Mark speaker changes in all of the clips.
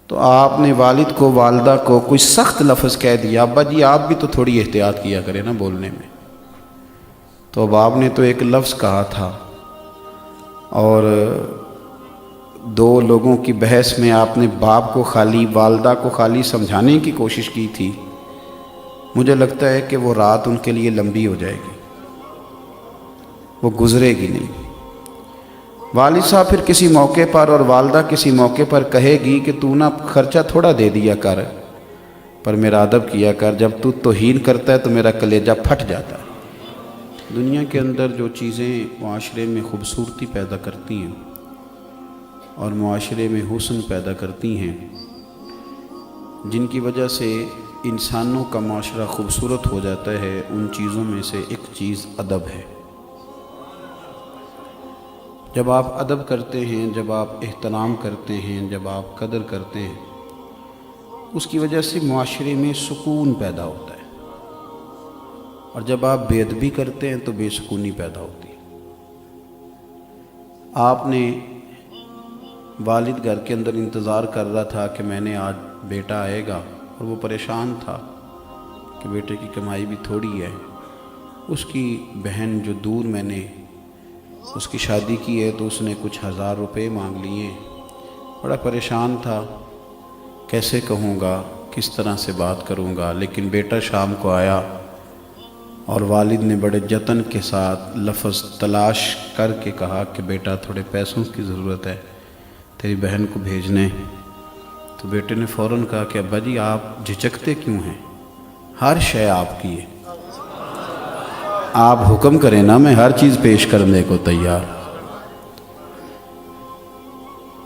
Speaker 1: تو آپ نے والد کو والدہ کو کوئی سخت لفظ کہہ دیا، ابا جی آپ بھی تو تھوڑی احتیاط کیا کریں نا بولنے میں۔ تو اب آپ نے تو ایک لفظ کہا تھا اور دو لوگوں کی بحث میں آپ نے باپ کو خالی والدہ کو خالی سمجھانے کی کوشش کی تھی۔ مجھے لگتا ہے کہ وہ رات ان کے لیے لمبی ہو جائے گی، وہ گزرے گی نہیں۔ والد صاحب پھر کسی موقع پر اور والدہ کسی موقع پر کہے گی کہ تو نا خرچہ تھوڑا دے دیا کر، پر میرا ادب کیا کر، جب تو توہین کرتا ہے تو میرا کلیجہ پھٹ جاتا ہے۔ دنیا کے اندر جو چیزیں معاشرے میں خوبصورتی پیدا کرتی ہیں اور معاشرے میں حسن پیدا کرتی ہیں، جن کی وجہ سے انسانوں کا معاشرہ خوبصورت ہو جاتا ہے، ان چیزوں میں سے ایک چیز ادب ہے۔ جب آپ ادب کرتے ہیں، جب آپ احترام کرتے ہیں، جب آپ قدر کرتے ہیں، اس کی وجہ سے معاشرے میں سکون پیدا ہوتا ہے، اور جب آپ بے ادبی کرتے ہیں تو بے سکونی پیدا ہوتی ہے۔ آپ نے والد گھر کے اندر انتظار کر رہا تھا کہ میں نے آج بیٹا آئے گا، اور وہ پریشان تھا کہ بیٹے کی کمائی بھی تھوڑی ہے۔ اس کی بہن جو دور میں نے اس کی شادی کی ہے تو اس نے کچھ 1000 روپے مانگ لیے، بڑا پریشان تھا، کیسے کہوں گا، کس طرح سے بات کروں گا۔ لیکن بیٹا شام کو آیا اور والد نے بڑے جتن کے ساتھ لفظ تلاش کر کے کہا کہ بیٹا تھوڑے پیسوں کی ضرورت ہے، تیری بہن کو بھیجنے۔ تو بیٹے نے فوراً کہا کہ ابا جی آپ جھجکتے کیوں ہیں، ہر شے آپ کی ہے، آپ حکم کریں نا، میں ہر چیز پیش کرنے کو تیار۔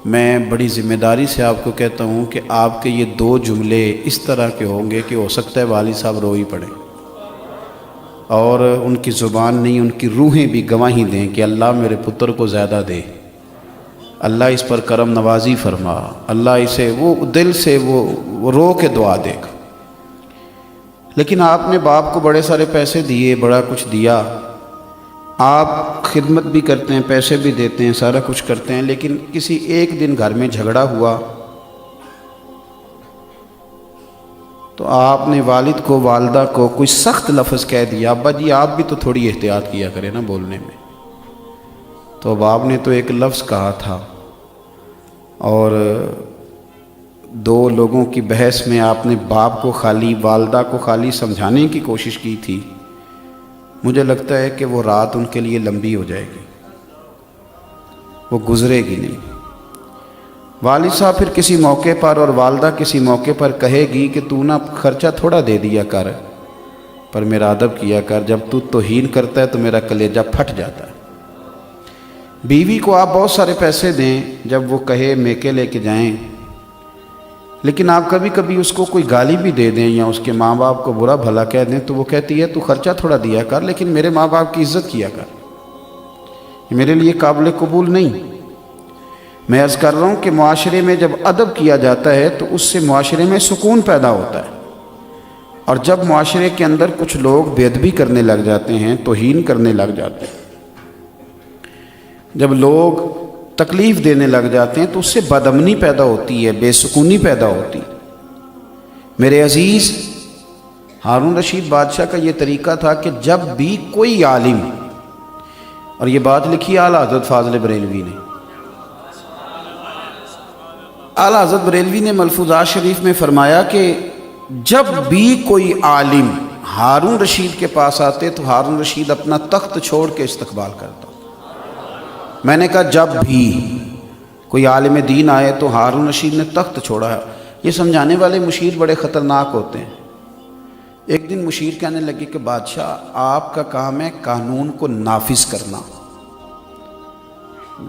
Speaker 1: میں بڑی ذمہ داری سے آپ کو کہتا ہوں کہ آپ کے یہ 2 جملے اس طرح کے ہوں گے کہ ہو سکتا ہے والد صاحب رو ہی پڑیں، اور ان کی زبان نہیں، ان کی روحیں بھی گواہی دیں کہ اللہ میرے پتر کو زیادہ دے، اللہ اس پر کرم نوازی فرما، اللہ اسے وہ دل سے وہ رو کے دعا دے گا۔ لیکن آپ نے باپ کو بڑے سارے پیسے دیے، بڑا کچھ دیا، آپ خدمت بھی کرتے ہیں، پیسے بھی دیتے ہیں، سارا کچھ کرتے ہیں، لیکن کسی ایک دن گھر میں جھگڑا ہوا تو آپ نے والد کو والدہ کو کوئی سخت لفظ کہہ دیا، ابا جی آپ بھی تو تھوڑی احتیاط کیا کریں نا بولنے میں۔ تو اب آپ نے تو ایک لفظ کہا تھا اور 2 لوگوں کی بحث میں آپ نے باپ کو خالی والدہ کو خالی سمجھانے کی کوشش کی تھی۔ مجھے لگتا ہے کہ وہ رات ان کے لیے لمبی ہو جائے گی، وہ گزرے گی نہیں۔ والد صاحب پھر کسی موقع پر اور والدہ کسی موقع پر کہے گی کہ تو نا خرچہ تھوڑا دے دیا کر، پر میرا ادب کیا کر، جب تو توہین کرتا ہے تو میرا کلیجہ پھٹ جاتا ہے۔ بیوی کو آپ بہت سارے پیسے دیں، جب وہ کہے میکے لے کے جائیں، لیکن آپ کبھی کبھی اس کو کوئی گالی بھی دے دیں یا اس کے ماں باپ کو برا بھلا کہہ دیں تو وہ کہتی ہے تو خرچہ تھوڑا دیا کر، لیکن میرے ماں باپ کی عزت کیا کر، یہ میرے لیے قابل قبول نہیں۔ میں عرض کر رہا ہوں کہ معاشرے میں جب ادب کیا جاتا ہے تو اس سے معاشرے میں سکون پیدا ہوتا ہے، اور جب معاشرے کے اندر کچھ لوگ بے ادبی کرنے لگ جاتے ہیں، توہین کرنے لگ جاتے ہیں، جب لوگ تکلیف دینے لگ جاتے ہیں تو اس سے بدامنی پیدا ہوتی ہے، بے سکونی پیدا ہوتی ہے۔ میرے عزیز، ہارون رشید بادشاہ کا یہ طریقہ تھا کہ جب بھی کوئی عالم، اور یہ بات لکھی اعلیٰ حضرت فاضل بریلوی نے، اعلیٰ حضرت بریلوی نے ملفوظات شریف میں فرمایا کہ جب بھی کوئی عالم ہارون رشید کے پاس آتے تو ہارون رشید اپنا تخت چھوڑ کے استقبال کرتا۔ میں نے کہا جب بھی کوئی عالم دین آئے تو ہارون رشید نے تخت چھوڑا ہے۔ یہ سمجھانے والے مشیر بڑے خطرناک ہوتے ہیں۔ ایک دن مشیر کہنے لگے کہ بادشاہ آپ کا کام ہے قانون کو نافذ کرنا،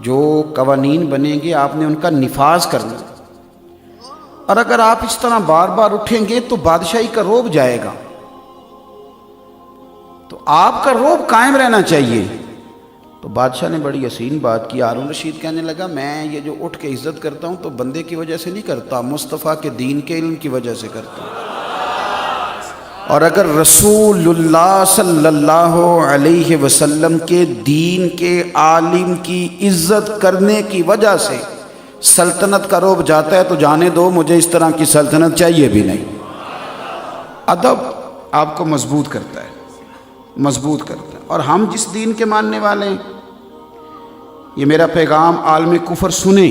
Speaker 1: جو قوانین بنیں گے آپ نے ان کا نفاذ کرنا، اور اگر آپ اس طرح بار بار اٹھیں گے تو بادشاہی کا رعب جائے گا، تو آپ کا رعب قائم رہنا چاہیے۔ تو بادشاہ نے بڑی حسین بات کی۔ ہارون رشید کہنے لگا میں یہ جو اٹھ کے عزت کرتا ہوں تو بندے کی وجہ سے نہیں کرتا، مصطفیٰ کے دین کے علم کی وجہ سے کرتا ہوں، اور اگر رسول اللہ صلی اللہ علیہ وسلم کے دین کے عالم کی عزت کرنے کی وجہ سے سلطنت کا رعب جاتا ہے تو جانے دو، مجھے اس طرح کی سلطنت چاہیے بھی نہیں۔ ادب آپ کو مضبوط کرتا ہے، مضبوط کرتا ہے۔ اور ہم جس دین کے ماننے والے ہیں، یہ میرا پیغام عالم کفر سنیں،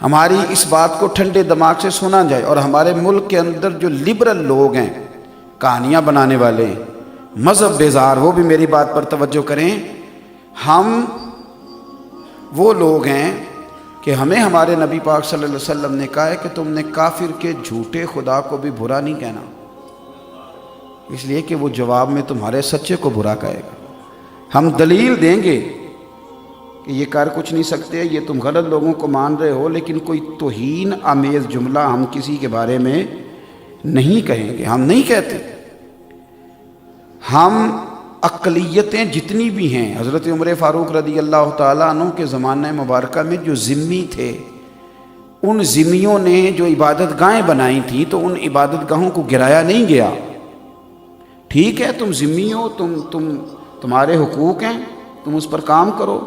Speaker 1: ہماری اس بات کو ٹھنڈے دماغ سے سنا جائے، اور ہمارے ملک کے اندر جو لبرل لوگ ہیں، کہانیاں بنانے والے، مذہب بیزار، وہ بھی میری بات پر توجہ کریں۔ ہم وہ لوگ ہیں کہ ہمیں ہمارے نبی پاک صلی اللہ علیہ وسلم نے کہا ہے کہ تم نے کافر کے جھوٹے خدا کو بھی برا نہیں کہنا، اس لیے کہ وہ جواب میں تمہارے سچے کو برا کہے گا۔ ہم دلیل دیں گے کہ یہ کر کچھ نہیں سکتے، یہ تم غلط لوگوں کو مان رہے ہو، لیکن کوئی توہین آمیز جملہ ہم کسی کے بارے میں نہیں کہیں گے، ہم نہیں کہتے۔ ہم اقلیتیں جتنی بھی ہیں، حضرت عمر فاروق رضی اللہ تعالیٰ عنہ کے زمانہ مبارکہ میں جو ذمی تھے، ان ذمیوں نے جو عبادت گاہیں بنائی تھیں تو ان عبادت گاہوں کو گرایا نہیں گیا۔ ٹھیک ہے، تم ذمی ہو، تمہارے حقوق ہیں، تم اس پر کام کرو۔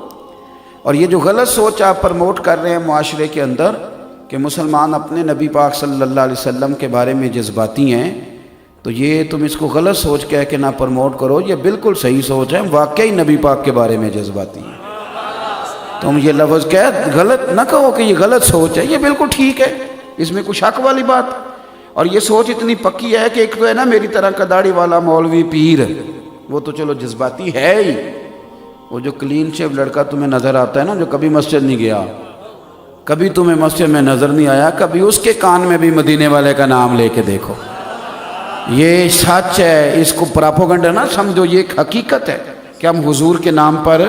Speaker 1: اور یہ جو غلط سوچ آپ پرموٹ کر رہے ہیں معاشرے کے اندر کہ مسلمان اپنے نبی پاک صلی اللہ علیہ وسلم کے بارے میں جذباتی ہیں، تو یہ تم اس کو غلط سوچ کہہ کے نہ پرموٹ کرو، یہ بالکل صحیح سوچ ہے، واقعی نبی پاک کے بارے میں جذباتی ہیں۔ تم یہ لفظ کہہ غلط نہ کہو کہ یہ غلط سوچ ہے، یہ بالکل ٹھیک ہے، اس میں کوئی شک والی بات۔ اور یہ سوچ اتنی پکی ہے کہ ایک تو ہے نا میری طرح کا داڑھی والا مولوی پیر، وہ تو چلو جذباتی ہے ہی، وہ جو کلین شیو لڑکا تمہیں نظر آتا ہے نا، جو کبھی مسجد نہیں گیا، کبھی تمہیں مسجد میں نظر نہیں آیا، کبھی اس کے کان میں بھی مدینے والے کا نام لے کے دیکھو، یہ سچ ہے، اس کو پراپوگنڈا نہ سمجھو، یہ ایک حقیقت ہے کہ ہم حضور کے نام پر،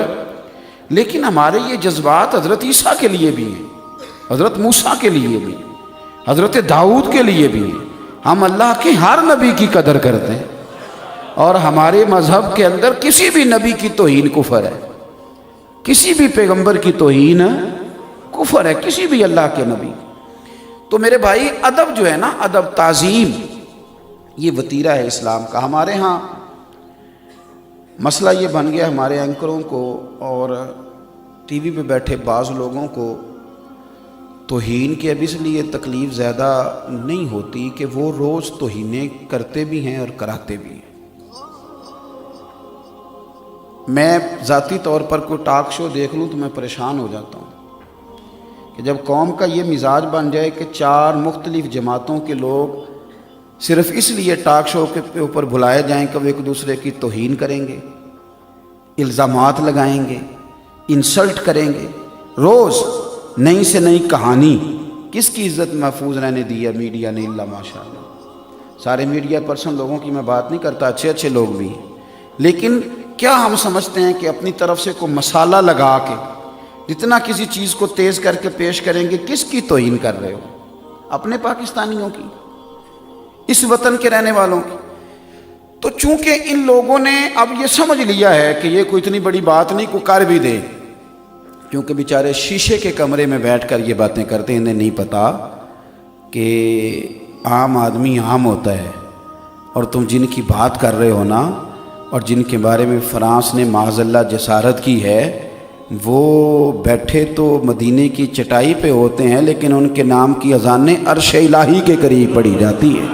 Speaker 1: لیکن ہمارے یہ جذبات حضرت عیسیٰ کے لیے بھی ہیں، حضرت موسیٰ کے لیے بھی، حضرت داؤد کے لیے بھی ہیں۔ ہم اللہ کے ہر نبی کی قدر کرتے ہیں، اور ہمارے مذہب کے اندر کسی بھی نبی کی توہین کفر ہے، کسی بھی پیغمبر کی توہین کفر ہے، کسی بھی اللہ کے نبی۔ تو میرے بھائی، ادب جو ہے نا، ادب، تعظیم، یہ وتیرہ ہے اسلام کا۔ ہمارے ہاں مسئلہ یہ بن گیا ہمارے اینکروں کو اور ٹی وی پہ بیٹھے بعض لوگوں کو توہین کی اب اس لیے تکلیف زیادہ نہیں ہوتی کہ وہ روز توہینیں کرتے بھی ہیں اور کراتے بھی ہیں۔ میں ذاتی طور پر کوئی ٹاک شو دیکھ لوں تو میں پریشان ہو جاتا ہوں کہ جب قوم کا یہ مزاج بن جائے کہ 4 مختلف جماعتوں کے لوگ صرف اس لیے ٹاک شو کے اوپر بلائے جائیں کہ وہ ایک دوسرے کی توہین کریں گے، الزامات لگائیں گے، انسلٹ کریں گے، روز نئی سے نئی کہانی۔ کس کی عزت محفوظ رہنے دی ہے میڈیا نے؟ اللہ ماشاءاللہ، سارے میڈیا پرسن لوگوں کی میں بات نہیں کرتا، اچھے اچھے لوگ بھی ہیں، لیکن کیا ہم سمجھتے ہیں کہ اپنی طرف سے کوئی مسالہ لگا کے جتنا کسی چیز کو تیز کر کے پیش کریں گے؟ کس کی توہین کر رہے ہو؟ اپنے پاکستانیوں کی، اس وطن کے رہنے والوں کی۔ تو چونکہ ان لوگوں نے اب یہ سمجھ لیا ہے کہ یہ کوئی اتنی بڑی بات نہیں، کو کر بھی دے، کیونکہ بیچارے شیشے کے کمرے میں بیٹھ کر یہ باتیں کرتے ہیں، انہیں نہیں پتا کہ عام آدمی عام ہوتا ہے، اور تم جن کی بات کر رہے ہو نا، اور جن کے بارے میں فرانس نے معاذ اللہ جسارت کی ہے، وہ بیٹھے تو مدینے کی چٹائی پہ ہوتے ہیں، لیکن ان کے نام کی اذانیں عرش الہی کے قریب پڑھی جاتی ہیں۔